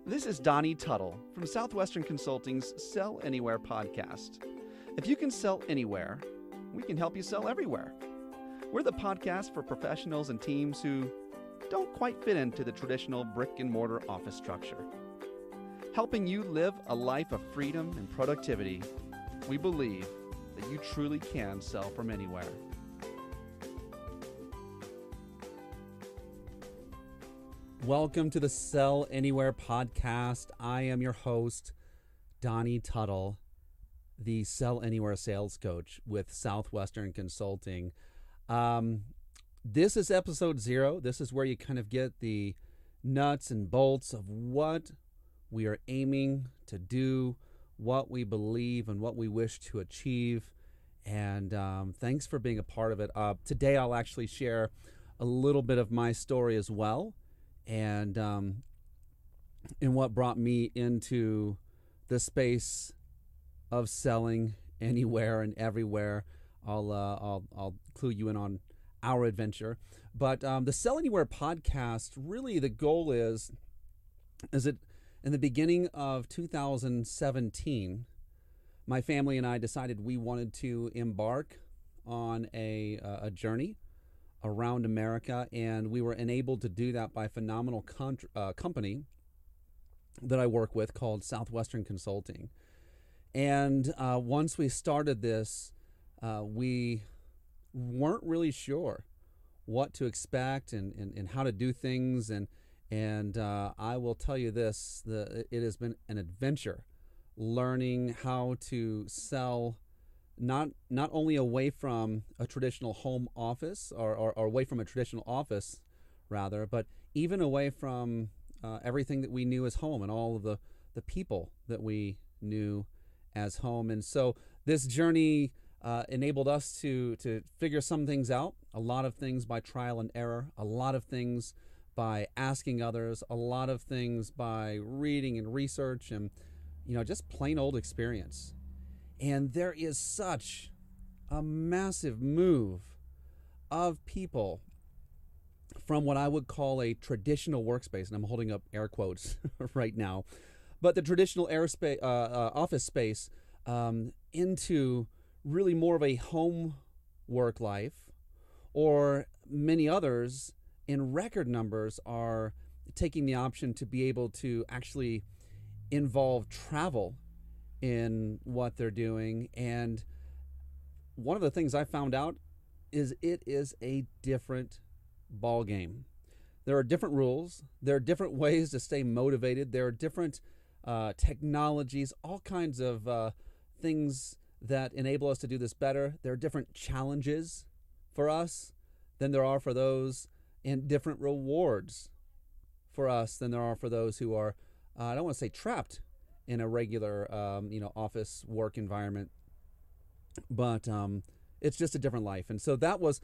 This is Donnie Tuttle from Southwestern Consulting's Sell Anywhere podcast. If you can sell anywhere, we can help you sell everywhere. We're the podcast for professionals and teams who don't quite fit into the traditional brick and mortar office structure. Helping you live a life of freedom and productivity, we believe that you truly can sell from anywhere. Welcome to the Sell Anywhere podcast. I am your host, Donnie Tuttle, the Sell Anywhere sales coach with Southwestern Consulting. This is episode 0. This is where you kind of get the nuts and bolts of what we are aiming to do, what we believe, and what we wish to achieve. And thanks for being a part of it. Today I'll actually share a little bit of my story as well. And what brought me into the space of selling anywhere and everywhere. I'll clue you in on our adventure. But the Sell Anywhere podcast, really the goal is it in the beginning of 2017, my family and I decided we wanted to embark on a journey around America, and we were enabled to do that by a phenomenal company that I work with called Southwestern Consulting. And once we started this, we weren't really sure what to expect and how to do things. And I will tell you this, it has been an adventure learning how to sell not only away from a traditional home office or away from a traditional office rather, but even away from everything that we knew as home and all of the people that we knew as home. And so this journey enabled us to figure some things out, a lot of things by trial and error, a lot of things by asking others, a lot of things by reading and research and, just plain old experience. And there is such a massive move of people from what I would call a traditional workspace, and I'm holding up air quotes right now, but the traditional office space into really more of a home work life, or many others in record numbers are taking the option to be able to actually involve travel in what they're doing. And one of the things I found out is it is a different ball game. There are different rules. There are different ways to stay motivated. There are different technologies, all kinds of things that enable us to do this better. There are different challenges for us than there are for those, and different rewards for us than there are for those who are, I don't want to say trapped in a regular, office work environment, but it's just a different life. And so that was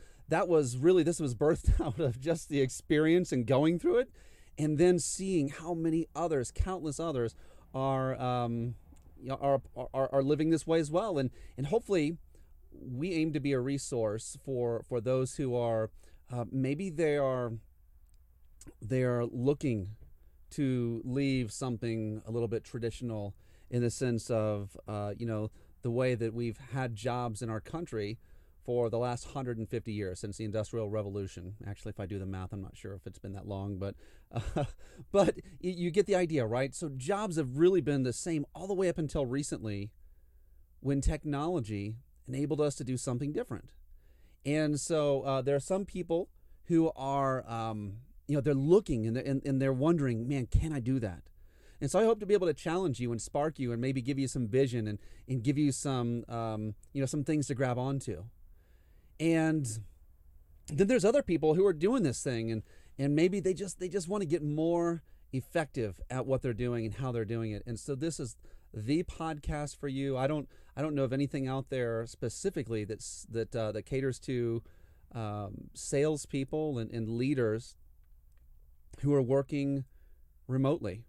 really, this was birthed out of just the experience and going through it, and then seeing how many others, countless others, are living this way as well. And hopefully, we aim to be a resource for those who are maybe they are looking to leave something a little bit traditional in the sense of, the way that we've had jobs in our country for the last 150 years since the Industrial Revolution. Actually, if I do the math, I'm not sure if it's been that long, but you get the idea, right? So jobs have really been the same all the way up until recently, when technology enabled us to do something different. And so there are some people who are they're looking and they're wondering, man, can I do that? And so I hope to be able to challenge you and spark you and maybe give you some vision and give you some, some things to grab onto. And then there's other people who are doing this thing and maybe they just want to get more effective at what they're doing and how they're doing it. And so this is the podcast for you. I don't know of anything out there specifically that caters to salespeople and leaders who are working remotely.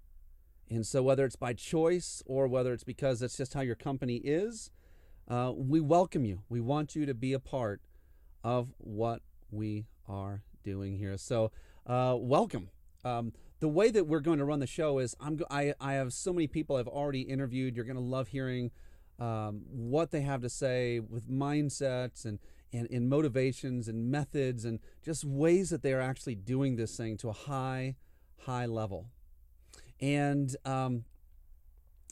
And so whether it's by choice or whether it's because that's just how your company is, we welcome you. We want you to be a part of what we are doing here. So welcome. The the way that we're going to run the show is I have so many people I've already interviewed. You're going to love hearing what they have to say with mindsets and motivations and methods and just ways that they are actually doing this thing to a high level. And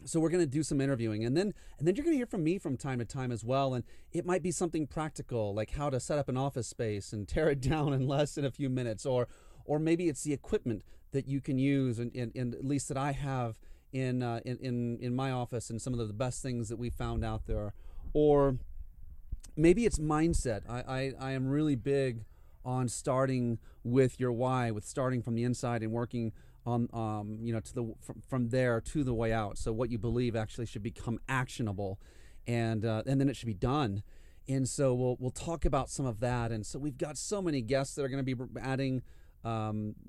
so we're going to do some interviewing, and then you're going to hear from me from time to time as well. And it might be something practical, like how to set up an office space and tear it down in less than a few minutes, or maybe it's the equipment that you can use, and at least that I have in my office, and some of the best things that we found out there. Or maybe it's mindset. I am really big on starting with your why, with starting from the inside and working on from there to the way out. So what you believe actually should become actionable, and then it should be done. And so we'll talk about some of that. And so we've got so many guests that are going to be adding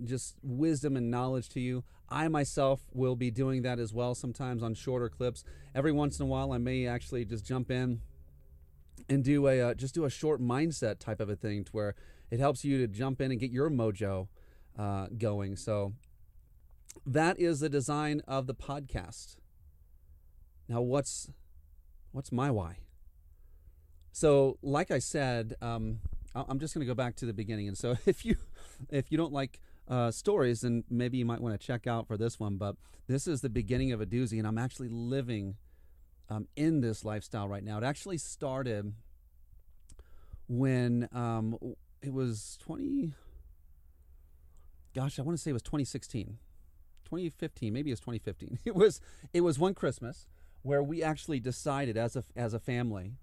just wisdom and knowledge to you. I myself will be doing that as well, sometimes on shorter clips. Every once in a while I may actually just jump in and do a short mindset type of a thing, to where it helps you to jump in and get your mojo going. So that is the design of the podcast. Now, what's my why? So, like I said, I'm just going to go back to the beginning. And so, if you don't like stories, then maybe you might want to check out for this one. But this is the beginning of a doozy, and I'm actually living in this lifestyle right now. It actually started when it was I want to say it was 2016. 2015, maybe it was 2015. It was one Christmas where we actually decided as a family.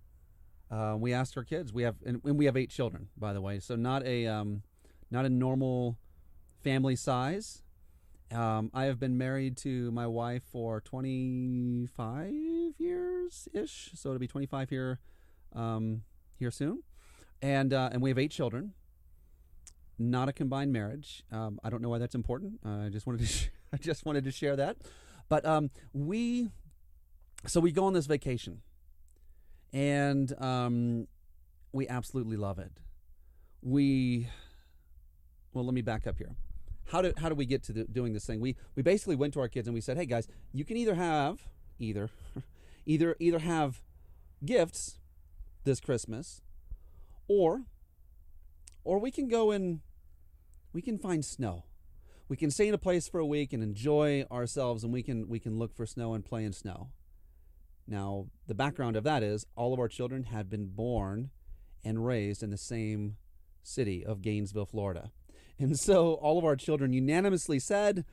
We asked our kids. We have 8 children, by the way, so not a normal family size. I have been married to my wife for 25 years ish, so it'll be 25 here soon, and we have 8 children. Not a combined marriage. I don't know why that's important. I just wanted to share that. But we go on this vacation, and we absolutely love it. Well, let me back up here. How do we get to doing this thing? We basically went to our kids and we said, "Hey guys, you can either have gifts this Christmas, or we can go and we can find snow. We can stay in a place for a week and enjoy ourselves, and we can look for snow and play in snow." Now, the background of that is all of our children had been born and raised in the same city of Gainesville, Florida. And so all of our children unanimously said,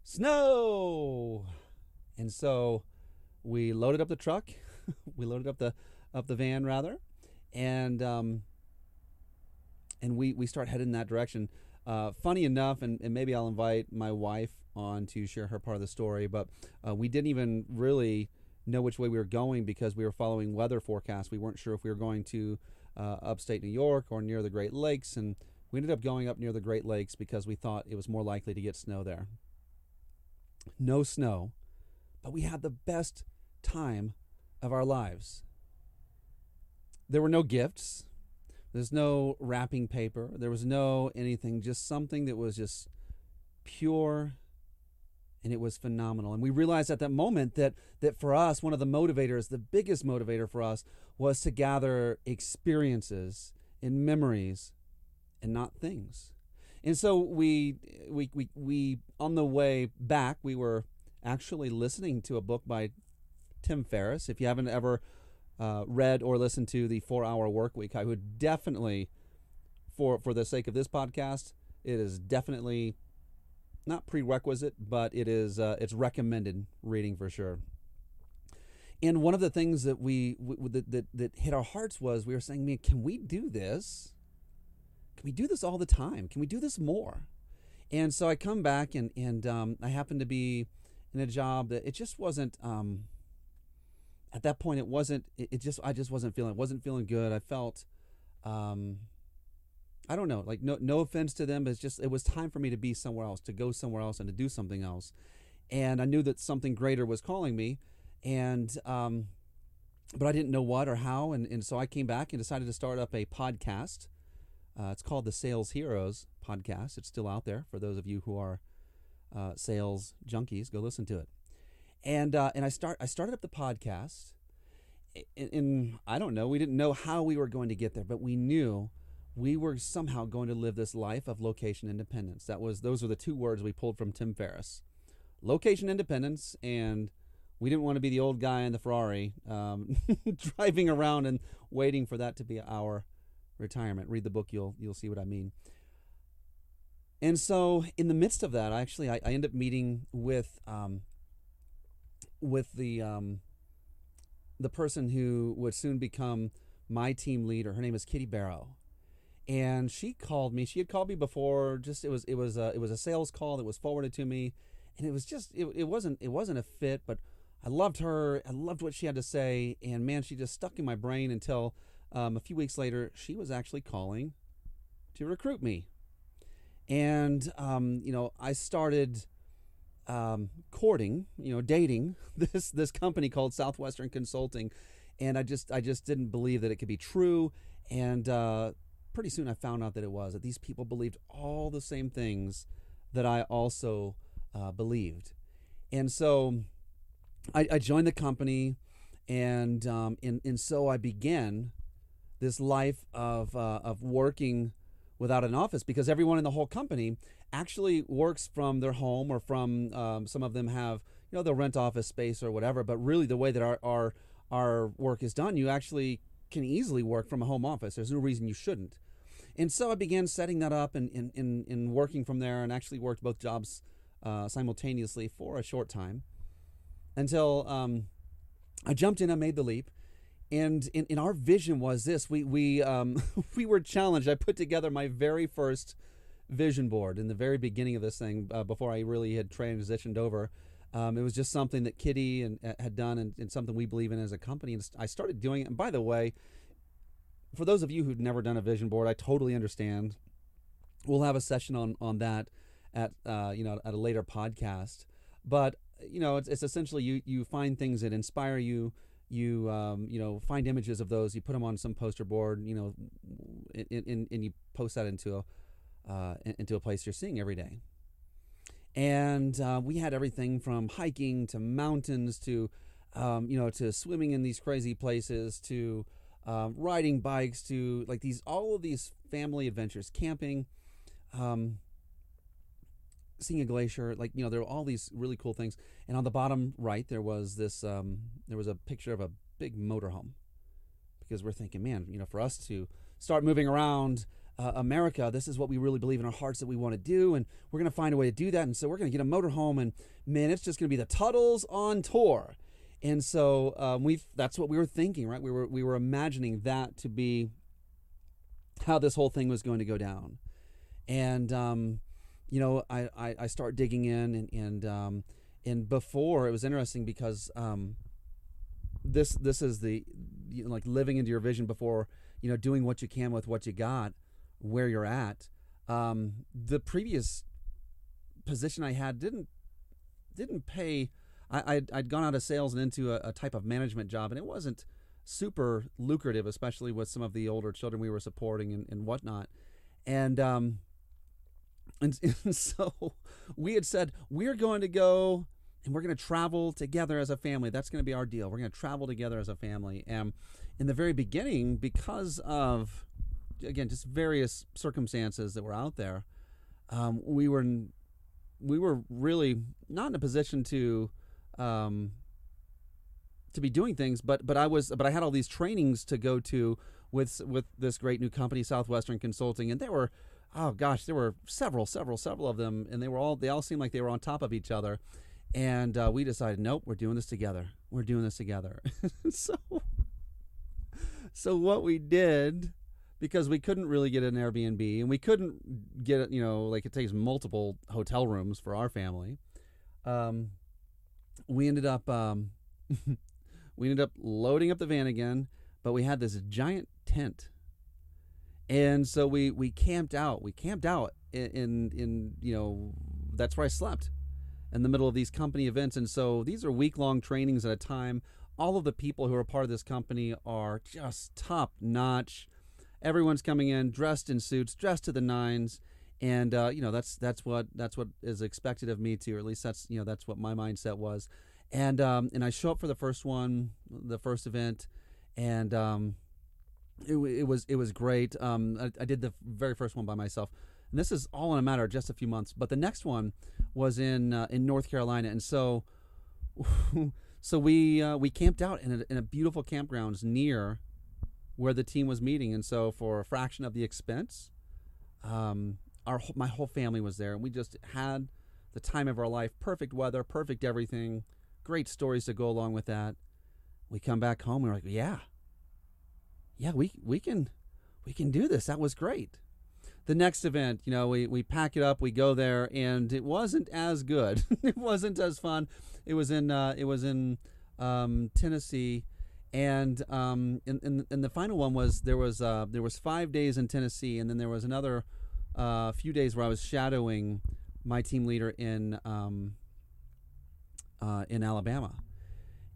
"Snow!" And so we loaded up the truck, we loaded up the van rather, and we start heading in that direction. Funny enough, and maybe I'll invite my wife on to share her part of the story, but we didn't even really know which way we were going because we were following weather forecasts. We weren't sure if we were going to upstate New York or near the Great Lakes, and we ended up going up near the Great Lakes because we thought it was more likely to get snow there. No snow, but we had the best time of our lives. There were no gifts. There's no wrapping paper. There was no anything, just something that was just pure, and it was phenomenal. And we realized at that moment that for us, one of the motivators, the biggest motivator for us, was to gather experiences and memories and not things. And so we on the way back, we were actually listening to a book by Tim Ferriss. If you haven't ever read or listened to the 4-Hour Workweek, I would definitely, for the sake of this podcast, it is definitely not prerequisite, but it's recommended reading for sure. And one of the things that that hit our hearts was we were saying, "Man, can we do this? Can we do this all the time? Can we do this more?" And so I come back and I happen to be in a job that it just wasn't. At that point, it wasn't. I just wasn't feeling. It wasn't feeling good. I felt. I don't know. Like no offense to them, but it was time for me to be somewhere else, to go somewhere else, and to do something else. And I knew that something greater was calling me, and but I didn't know what or how. And so I came back and decided to start up a podcast. It's called the Sales Heroes Podcast. It's still out there for those of you who are sales junkies, go listen to it. And I started up the podcast. And I don't know, we didn't know how we were going to get there, but we knew we were somehow going to live this life of location independence. Those were the two words we pulled from Tim Ferriss. Location independence, and we didn't want to be the old guy in the Ferrari driving around and waiting for that to be our retirement. Read the book, you'll see what I mean. And so in the midst of that, I ended up meeting with the person who would soon become my team leader. Her name is Kitty Barrow. And she called me. She had called me before. Just it was a sales call that was forwarded to me, and it was just it wasn't a fit. But I loved her. I loved what she had to say, and man, she just stuck in my brain until a few weeks later, she was actually calling to recruit me, and I started courting, dating this company called Southwestern Consulting, and I just didn't believe that it could be true, and pretty soon I found out that it was, that these people believed all the same things that I also believed. And so I joined the company, and so I began this life of working without an office, because everyone in the whole company actually works from their home, or from some of them have, they'll rent office space or whatever, but really the way that our work is done, you actually can easily work from a home office. There's no reason you shouldn't. And so I began setting that up and working from there, and actually worked both jobs simultaneously for a short time, until I jumped in. I made the leap. And in our vision was this: we were challenged. I put together my very first vision board in the very beginning of this thing, before I really had transitioned over. It was just something that Kitty had done, and something we believe in as a company. And I started doing it. And by the way, for those of you who've never done a vision board, I totally understand. We'll have a session on that at a later podcast. But it's essentially you find things that inspire you. You find images of those. You put them on some poster board. And you post that into a place you're seeing every day. And we had everything from hiking to mountains to to swimming in these crazy places, to riding bikes, to all of these family adventures, camping, seeing a glacier. There were all these really cool things. And on the bottom right, there was this there was a picture of a big motorhome, because we're thinking, man, for us to start moving around America, this is what we really believe in our hearts that we want to do, and we're going to find a way to do that. And so we're going to get a motorhome, and man, it's just going to be the Tuttles on tour. And so that's what we were thinking, right? We were imagining that to be how this whole thing was going to go down. And I start digging in, and before, it was interesting because this is the living into your vision before doing what you can with what you got, where you're at. The previous position I had didn't pay. I'd gone out of sales and into a type of management job, and it wasn't super lucrative, especially with some of the older children we were supporting and whatnot. And so we had said, we're going to go and we're going to travel together as a family. That's going to be our deal. We're going to travel together as a family. And in the very beginning, because of, again, just various circumstances that were out there, we were really not in a position to be doing things, but I had all these trainings to go to with this great new company, Southwestern Consulting, and there were several of them, and they all seemed like they were on top of each other. And we decided, nope, we're doing this together. So what we did, because we couldn't really get an Airbnb, and we couldn't get it takes multiple hotel rooms for our family. We ended up loading up the van again, but we had this giant tent. And so we camped out. We camped out in that's where I slept, in the middle of these company events. And so these are week-long trainings at a time. All of the people who are part of this company are just top-notch. Everyone's coming in dressed in suits, dressed to the nines. And that's what is expected of me too, or at least that's what my mindset was. And I show up for the first event, and it was great. I did the very first one by myself, and this is all in a matter of just a few months. But the next one was in North Carolina, and so so we camped out in a beautiful campgrounds near where the team was meeting, and so for a fraction of the expense, my whole family was there, and we just had the time of our life. Perfect weather, perfect everything, great stories to go along with that. We come back home, and we're like, yeah, we can do this. That was great. The next event, we pack it up, we go there, and it wasn't as good. It wasn't as fun. It was in Tennessee, and the final one was there was 5 days in Tennessee, and then there was another few days where I was shadowing my team leader in Alabama.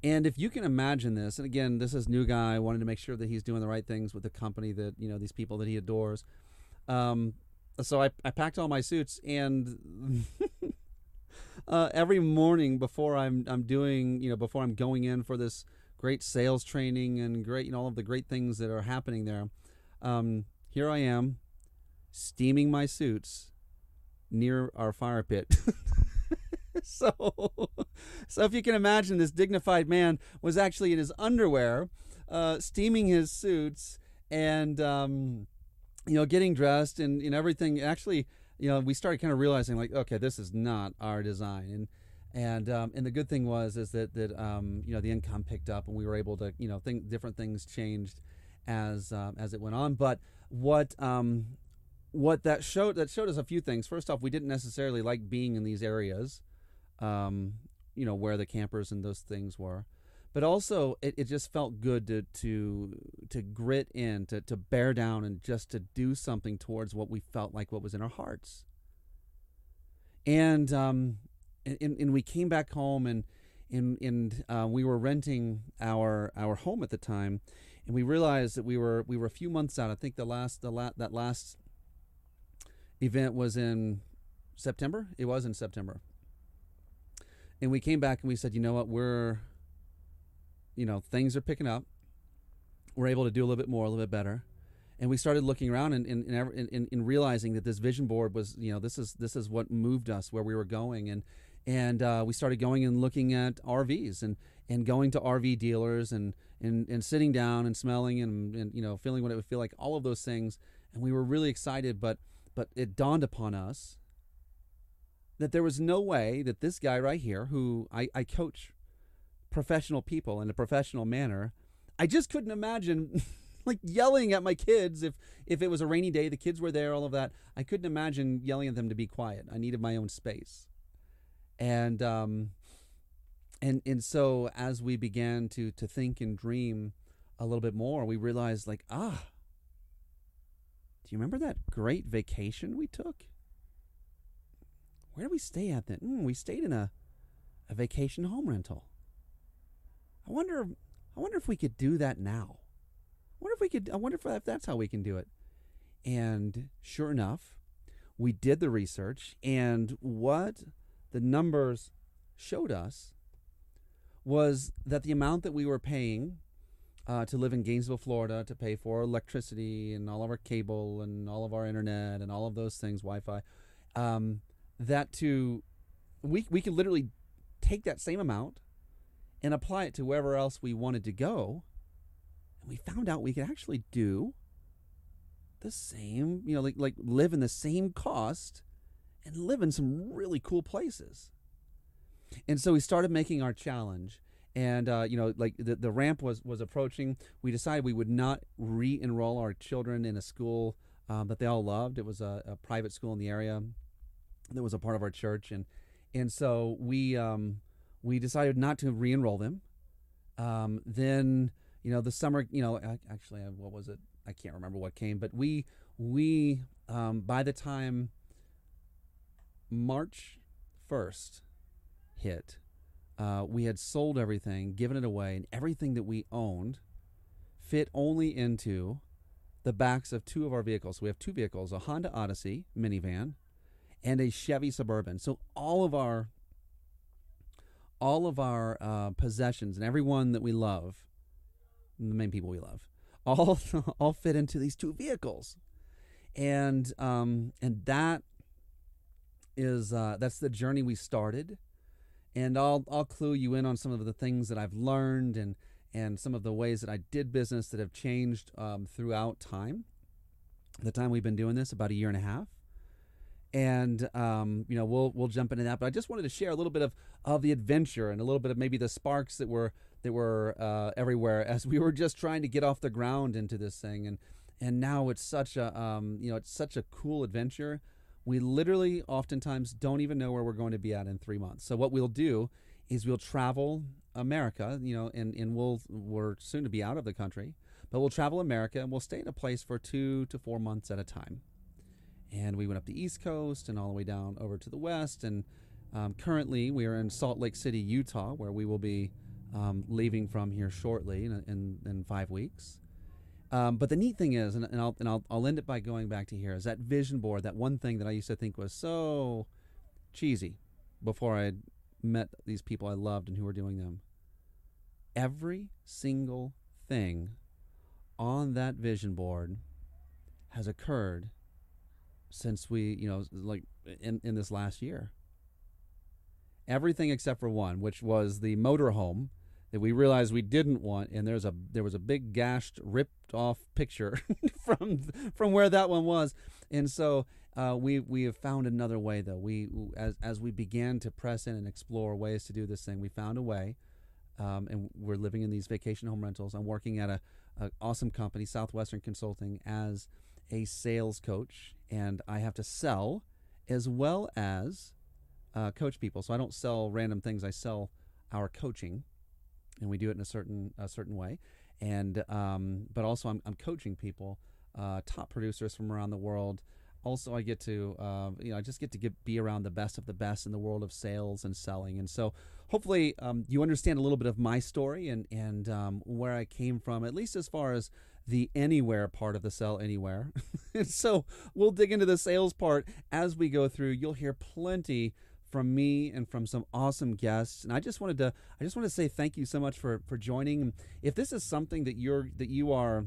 And if you can imagine this, and again, this is new guy, wanted to make sure that he's doing the right things with the company that, these people that he adores. So I packed all my suits, and every morning before I'm going in for this great sales training and great, all of the great things that are happening there, here I am steaming my suits near our fire pit. So if you can imagine, this dignified man was actually in his underwear, steaming his suits, and getting dressed and everything. Actually, we started kind of realizing, like, okay, this is not our design. And the good thing is that the income picked up, and we were able to different things changed as it went on. But what that showed us a few things. First off, we didn't necessarily like being in these areas, where the campers and those things were. But also, it just felt good to grit in, to bear down, and just to do something towards what we felt like, what was in our hearts. And we came back home, and we were renting our home at the time, and we realized that we were a few months out. I think that last event was in September. It was in September. And we came back and we said, you know what, things are picking up. We're able to do a little bit more, a little bit better. And we started looking around and realizing that this vision board was, this is what moved us where we were going. And we started going and looking at RVs and going to RV dealers and sitting down and smelling and feeling what it would feel like, all of those things. And we were really excited, but it dawned upon us that there was no way that this guy right here, who I coach professional people in a professional manner, I just couldn't imagine like yelling at my kids if it was a rainy day, the kids were there, all of that. I couldn't imagine yelling at them to be quiet. I needed my own space. And so as we began to think and dream a little bit more, we realized, like, do you remember that great vacation we took? Where did we stay at then? We stayed in a vacation home rental. I wonder if we could do that now. I wonder if that's how we can do it. And sure enough, we did the research, and what the numbers showed us was that the amount that we were paying to live in Gainesville, Florida, to pay for electricity and all of our cable and all of our internet and all of those things, Wi-Fi, we could literally take that same amount and apply it to wherever else we wanted to go. And we found out we could actually do the same, like live in the same cost and live in some really cool places. And so we started making our challenge. And, like the ramp was approaching. We decided we would not re-enroll our children in a school that they all loved. It was a private school in the area that was a part of our church. And so we decided not to re-enroll them. Then, the summer, actually, what was it? I can't remember what came. But we by the time March 1st hit, we had sold everything, given it away, and everything that we owned fit only into the backs of two of our vehicles. We have two vehicles, a Honda Odyssey minivan and a Chevy Suburban. So all of our possessions and everyone that we love, the main people we love, all fit into these two vehicles. And that is that's the journey we started. And I'll clue you in on some of the things that I've learned and some of the ways that I did business that have changed throughout time. The time we've been doing this, about a year and a half. And we'll jump into that. But I just wanted to share a little bit of the adventure and a little bit of maybe the sparks that were everywhere as we were just trying to get off the ground into this thing. And now it's such a cool adventure. We literally oftentimes don't even know where we're going to be at in 3 months. So what we'll do is we'll travel America, and we're soon to be out of the country, but we'll travel America and we'll stay in a place for 2 to 4 months at a time. And we went up the East Coast and all the way down over to the West. And currently we are in Salt Lake City, Utah, where we will be leaving from here shortly in 5 weeks. But the neat thing is, and I'll end it by going back to here, is that vision board, that one thing that I used to think was so cheesy before I met these people I loved and who were doing them. Every single thing on that vision board has occurred since we, like in this last year. Everything except for one, which was the motorhome that we realized we didn't want, and there was a big gashed, ripped off picture from where that one was. And so we have found another way, though. As we began to press in and explore ways to do this thing, we found a way, and we're living in these vacation home rentals. I'm working at an awesome company, Southwestern Consulting, as a sales coach, and I have to sell as well as coach people. So I don't sell random things; I sell our coaching. And we do it in a certain way, and but also I'm coaching people, top producers from around the world. Also, I get to I just get to be around the best of the best in the world of sales and selling. And so hopefully you understand a little bit of my story and where I came from, at least as far as the anywhere part of the Sell Anywhere. And so we'll dig into the sales part as we go through. You'll hear plenty from me and from some awesome guests. And I just wanted to say thank you so much for joining. If this is something that you are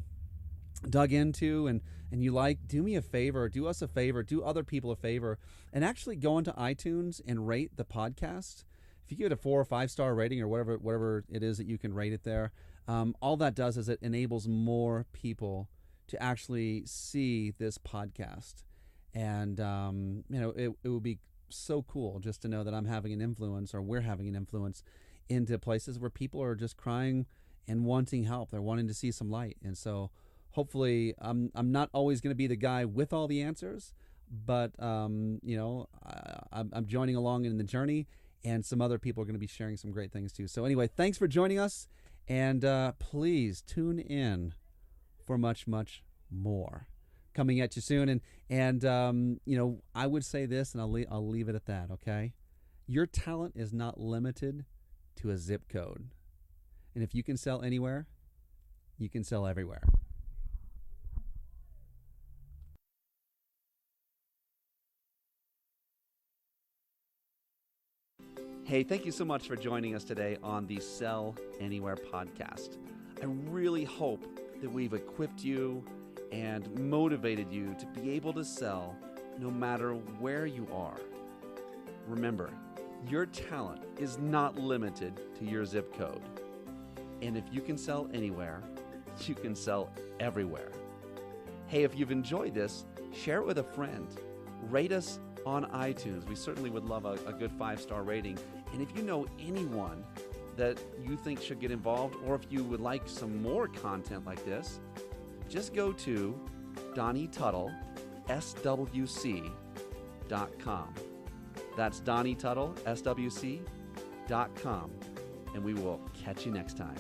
dug into and you like, do me a favor, do us a favor, do other people a favor, and actually go into iTunes and rate the podcast. If you give it a 4 or 5 star rating or whatever it is that you can rate it there, all that does is it enables more people to actually see this podcast. And it would be so cool just to know that I'm having an influence, or we're having an influence into places where people are just crying and wanting help. They're wanting to see some light. And so hopefully I'm not always going to be the guy with all the answers, but I'm joining along in the journey, and some other people are going to be sharing some great things too. So anyway, thanks for joining us, and please tune in for much, much more coming at you soon. And I would say this, and I'll leave it at that, okay? Your talent is not limited to a zip code. And if you can sell anywhere, you can sell everywhere. Hey, thank you so much for joining us today on the Sell Anywhere podcast. I really hope that we've equipped you and motivated you to be able to sell no matter where you are. Remember, your talent is not limited to your zip code. And if you can sell anywhere, you can sell everywhere. Hey, if you've enjoyed this, share it with a friend. Rate us on iTunes. We certainly would love a good 5-star rating. And if you know anyone that you think should get involved, or if you would like some more content like this, just go to Donnie Tuttle, SWC.com. That's Donnie Tuttle, SWC.com. And we will catch you next time.